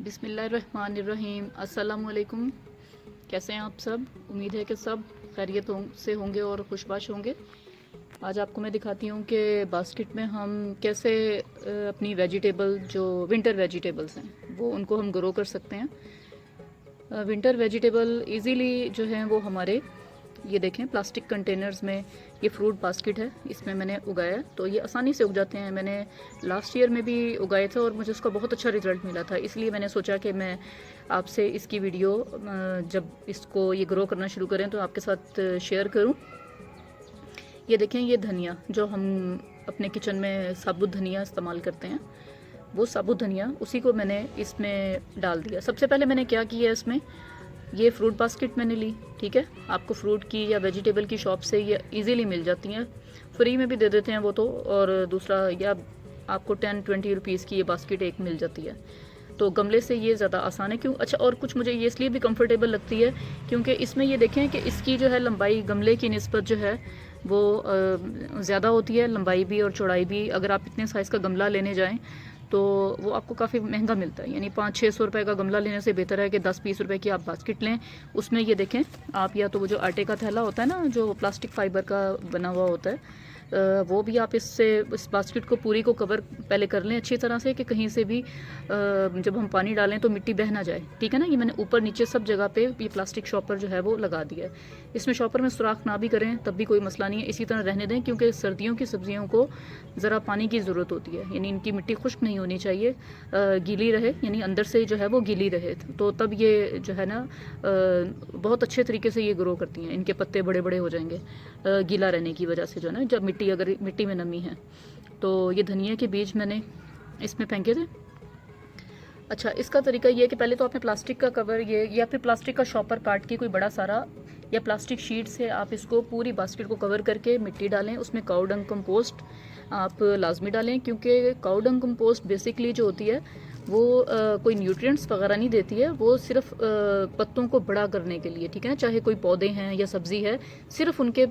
बिस्मिल्लाहिर्रहमानिर्रहीम। अस्सलाम वालेकुम। कैसे हैं आप सब? उम्मीद है कि सब खैरियत से होंगे और खुशबाश होंगे। आज आपको मैं दिखाती हूँ कि बास्केट में हम कैसे अपनी वेजिटेबल जो विंटर वेजिटेबल्स हैं वो उनको हम ग्रो कर सकते हैं। विंटर वेजिटेबल इजीली जो है वो हमारे ये देखें प्लास्टिक कंटेनर्स में ये फ्रूट बास्केट है, इसमें मैंने उगाया तो ये आसानी से उग जाते हैं। मैंने लास्ट ईयर में भी उगाए थे और मुझे उसका बहुत अच्छा रिजल्ट मिला था, इसलिए मैंने सोचा कि मैं आपसे इसकी वीडियो जब इसको ये ग्रो करना शुरू करें तो आपके साथ शेयर करूं। ये देखें, ये धनिया जो हम अपने किचन में साबुत धनिया इस्तेमाल करते हैं, वो साबुत धनिया उसी को मैंने इसमें डाल दिया। सबसे पहले मैंने क्या किया, इसमें ये फ्रूट बास्केट मैंने ली, ठीक है। आपको फ्रूट की या वेजिटेबल की शॉप से ये इजीली मिल जाती हैं, फ्री में भी दे देते हैं वो तो। और दूसरा या आपको 10-20 रुपीज़ की ये बास्केट एक मिल जाती है, तो गमले से ये ज़्यादा आसान है। क्यों? अच्छा, और कुछ मुझे ये इसलिए भी कंफर्टेबल लगती है क्योंकि इसमें ये देखें कि इसकी जो है लंबाई गमले की निस्बत जो है वो ज़्यादा होती है, लंबाई भी और चौड़ाई भी। अगर आप इतने साइज़ का गमला लेने जाएं तो वो आपको काफ़ी महंगा मिलता है, यानी 500-600 रुपये का गमला लेने से बेहतर है कि 10-20 रुपये की आप बास्केट लें। उसमें ये देखें आप, या तो वो जो आटे का थैला होता है ना, जो प्लास्टिक फाइबर का बना हुआ होता है, वो भी आप इससे इस बास्केट को पूरी को कवर पहले कर लें अच्छी तरह से कि कहीं से भी जब हम पानी डालें तो मिट्टी बह ना जाए, ठीक है ना। ये मैंने ऊपर नीचे सब जगह पे ये प्लास्टिक शॉपर जो है वो लगा दिया है। इसमें शॉपर में सुराख ना भी करें तब भी कोई मसला नहीं है, इसी तरह रहने दें, क्योंकि सर्दियों की सब्जियों को ज़रा पानी की ज़रूरत होती है, यानी इनकी मिट्टी खुश्क नहीं होनी चाहिए, गीली रहे, यानी अंदर से जो है वो गीली रहे, तो तब ये जो है ना बहुत अच्छे तरीके से ये ग्रो करती हैं। इनके पत्ते बड़े बड़े हो जाएंगे गीला रहने की वजह से, जो है ना, जब अगर मिट्टी में नमी है। तो ये धनिया के बीज मैंने इसमें फेंके थे। अच्छा, इसका तरीका ये है कि पहले तो आपने प्लास्टिक का कवर ये या फिर प्लास्टिक का शॉपर काट के कोई बड़ा सारा या प्लास्टिक शीट से आप इसको पूरी बास्केट को कवर करके मिट्टी डालें। उसमें काऊ डंग कंपोस्ट आप लाजमी डालें, क्योंकि काऊ डंग कंपोस्ट बेसिकली जो होती है वो कोई न्यूट्रिएंट्स वगैरह नहीं देती है, वो सिर्फ पत्तों को बड़ा करने के लिए, ठीक है ना। चाहे कोई पौधे हैं या सब्जी है, सिर्फ उनके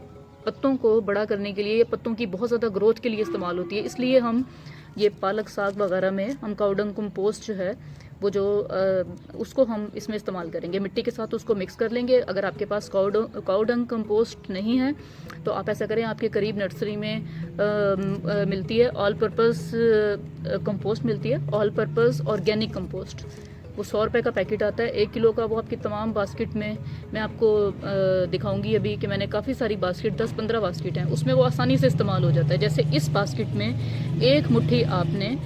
पत्तों को बड़ा करने के लिए या पत्तों की बहुत ज़्यादा ग्रोथ के लिए इस्तेमाल होती है। इसलिए हम ये पालक साग वगैरह में हम काऊ डंग कंपोस्ट जो है वो जो उसको हम इसमें इस्तेमाल करेंगे, मिट्टी के साथ उसको मिक्स कर लेंगे। अगर आपके पास काऊ डंग कंपोस्ट नहीं है तो आप ऐसा करें, आपके करीब नर्सरी में मिलती है ऑल पर्पज़ कंपोस्ट मिलती है, ऑल पर्पज़ ऑर्गेनिक कंपोस्ट। वो 100 रुपये का पैकेट आता है 1 किलो का। वो आपकी तमाम बास्केट में मैं आपको दिखाऊंगी अभी कि मैंने काफ़ी सारी बास्केट 10-15 बास्केट हैं, उसमें वो आसानी से इस्तेमाल हो जाता है। जैसे इस बास्केट में एक मुट्ठी आपने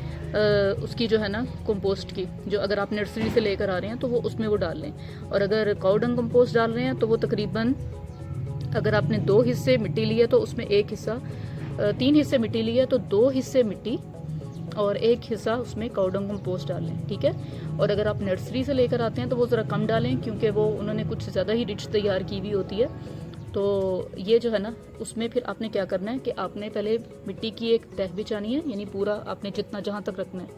उसकी जो है ना कंपोस्ट की, जो अगर आप नर्सरी से लेकर आ रहे हैं तो वो उसमें वो डाल लें। और अगर काऊ डंग कंपोस्ट डाल रहे हैं तो वो तकरीबन, अगर आपने 2 हिस्से मिट्टी ली है तो उसमें 1 हिस्सा, 3 हिस्से मिट्टी ली है तो 2 हिस्से मिट्टी और 1 हिस्सा उसमें काऊ डंग कंपोस्ट डाल लें, ठीक है। और अगर आप नर्सरी से लेकर आते हैं तो वो ज़रा कम डालें, क्योंकि वो उन्होंने कुछ ज़्यादा ही रिच तैयार की हुई होती है। तो ये जो है ना, उसमें फिर आपने क्या करना है कि आपने पहले मिट्टी की एक तह बिछानी है, यानी पूरा आपने जितना जहाँ तक रखना है।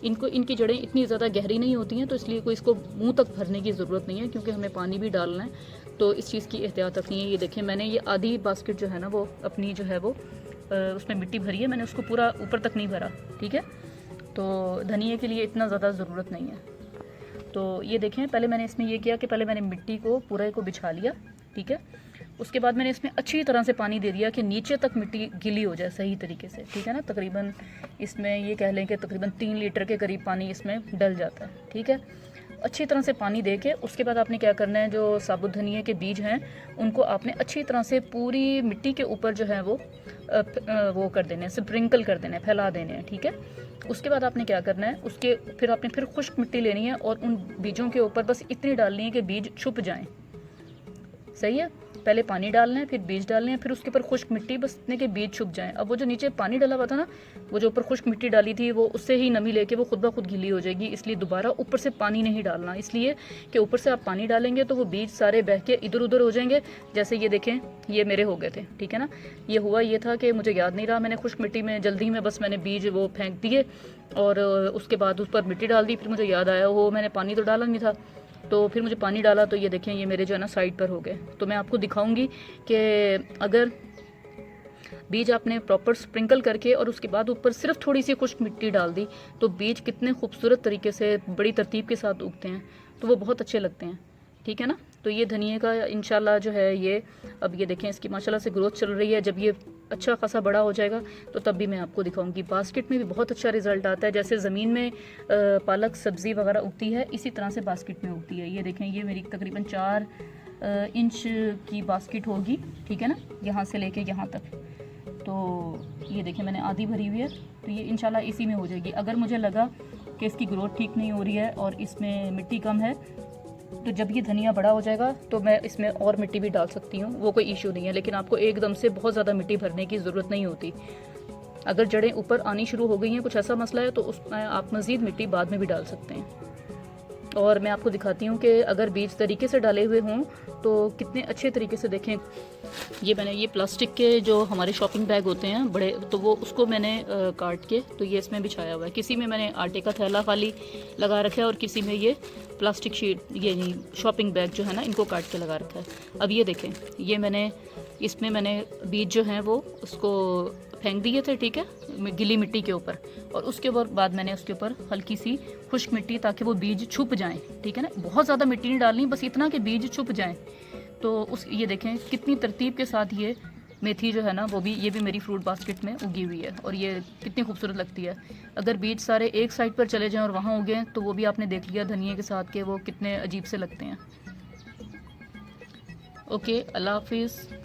इनकी जड़ें इतनी ज़्यादा गहरी नहीं होती हैं, तो इसलिए कोई इसको मुंह तक भरने की ज़रूरत नहीं है, क्योंकि हमें पानी भी डालना है, तो इस चीज़ की एहतियात रखनी है। ये देखें, मैंने ये आधी बास्केट जो है ना वो अपनी जो है वो उसमें मिट्टी भरी है, मैंने उसको पूरा ऊपर तक नहीं भरा, ठीक है। तो धनिया के लिए इतना ज़्यादा ज़रूरत नहीं है। तो ये देखें, पहले मैंने इसमें ये किया कि पहले मैंने मिट्टी को पूरा को बिछा लिया, ठीक है। उसके बाद मैंने इसमें अच्छी तरह से पानी दे दिया कि नीचे तक मिट्टी गीली हो जाए सही तरीके से, ठीक है ना। तकरीबन इसमें ये कह लें कि तकरीबन 3 लीटर के करीब पानी इसमें डल जाता है, ठीक है। अच्छी तरह से पानी दे के उसके बाद आपने क्या करना है, जो साबुत धनिया के बीज हैं उनको आपने अच्छी तरह से पूरी मिट्टी के ऊपर जो है वो कर देने हैं, स्प्रिंकल कर देने हैं, फैला देने हैं, ठीक है। उसके बाद आपने क्या करना है, उसके फिर आपने फिर खुश्क मिट्टी लेनी है और उन बीजों के ऊपर बस इतनी डालनी है कि बीज छुप जाएं, सही है। पहले पानी डालना है, फिर बीज डालने हैं, फिर उसके ऊपर खुश्क मिट्टी, बस इतने के बीज छुप जाएं। अब वो जो नीचे पानी डाला हुआ था ना, वो जो ऊपर खुश्क मिट्टी डाली थी, वो उससे ही नमी लेके वो खुद ब खुद गीली हो जाएगी, इसलिए दोबारा ऊपर से पानी नहीं डालना, इसलिए कि ऊपर से आप पानी डालेंगे तो वो बीज सारे बह के इधर उधर हो जाएंगे। जैसे ये देखें, ये मेरे हो गए थे, ठीक है ना। ये हुआ ये था कि मुझे याद नहीं रहा, मैंने खुश्क मिट्टी में जल्दी में बस मैंने बीज वो फेंक दिए और उसके बाद उस पर मिट्टी डाल दी। फिर मुझे याद आया वो मैंने पानी तो डाला नहीं था, तो फिर मुझे पानी डाला तो ये देखें ये मेरे जो है ना साइड पर हो गए। तो मैं आपको दिखाऊंगी कि अगर बीज आपने प्रॉपर स्प्रिंकल करके और उसके बाद ऊपर सिर्फ थोड़ी सी खुश्क मिट्टी डाल दी तो बीज कितने खूबसूरत तरीके से बड़ी तरतीब के साथ उगते हैं, तो वो बहुत अच्छे लगते हैं। ठीक है ना। तो ये धनिए का इंशाल्लाह जो है ये, अब ये देखें इसकी माशाल्लाह से ग्रोथ चल रही है। जब ये अच्छा खासा बड़ा हो जाएगा तो तब भी मैं आपको दिखाऊंगी। बास्केट में भी बहुत अच्छा रिजल्ट आता है, जैसे ज़मीन में पालक सब्ज़ी वगैरह उगती है इसी तरह से बास्केट में उगती है। ये देखें, ये मेरी तकरीबन 4 इंच की बास्केट होगी, ठीक है ना, यहाँ से लेके यहाँ तक। तो ये देखें मैंने आधी भरी हुई है, तो ये इंशाल्लाह इसी में हो जाएगी। अगर मुझे लगा कि इसकी ग्रोथ ठीक नहीं हो रही है और इसमें मिट्टी कम है, तो जब ये धनिया बड़ा हो जाएगा तो मैं इसमें और मिट्टी भी डाल सकती हूँ, वो कोई इशू नहीं है। लेकिन आपको एकदम से बहुत ज़्यादा मिट्टी भरने की ज़रूरत नहीं होती। अगर जड़ें ऊपर आनी शुरू हो गई हैं, कुछ ऐसा मसला है, तो उसमें आप मज़ीद मिट्टी बाद में भी डाल सकते हैं। और मैं आपको दिखाती हूँ कि अगर बीज तरीके से डाले हुए हों तो कितने अच्छे तरीके से, देखें ये मैंने ये प्लास्टिक के जो हमारे शॉपिंग बैग होते हैं बड़े, तो वो उसको मैंने काट के तो ये इसमें बिछाया हुआ है। किसी में मैंने आटे का थैला खाली लगा रखा है और किसी में ये प्लास्टिक शीट, ये नहीं शॉपिंग बैग जो है ना, इनको काट के लगा रखा है। अब ये देखें, ये मैंने इसमें मैंने बीज जो हैं वो उसको फेंक दिए थे, ठीक है, गीली मिट्टी के ऊपर, और उसके बाद मैंने उसके ऊपर हल्की सी खुश्क मिट्टी, ताकि वो बीज छुप जाएं, ठीक है ना। बहुत ज़्यादा मिट्टी नहीं डालनी, बस इतना कि बीज छुप जाएं। तो उस ये देखें कितनी तरतीब के साथ ये मेथी जो है ना, वो भी, ये भी मेरी फ्रूट बास्केट में उगी हुई है और ये कितनी खूबसूरत लगती है। अगर बीज सारे एक साइड पर चले जाएं और वहाँ उगें तो वो भी आपने देख लिया धनिए के साथ के वो कितने अजीब से लगते हैं। ओके, अल्लाह हाफिज़।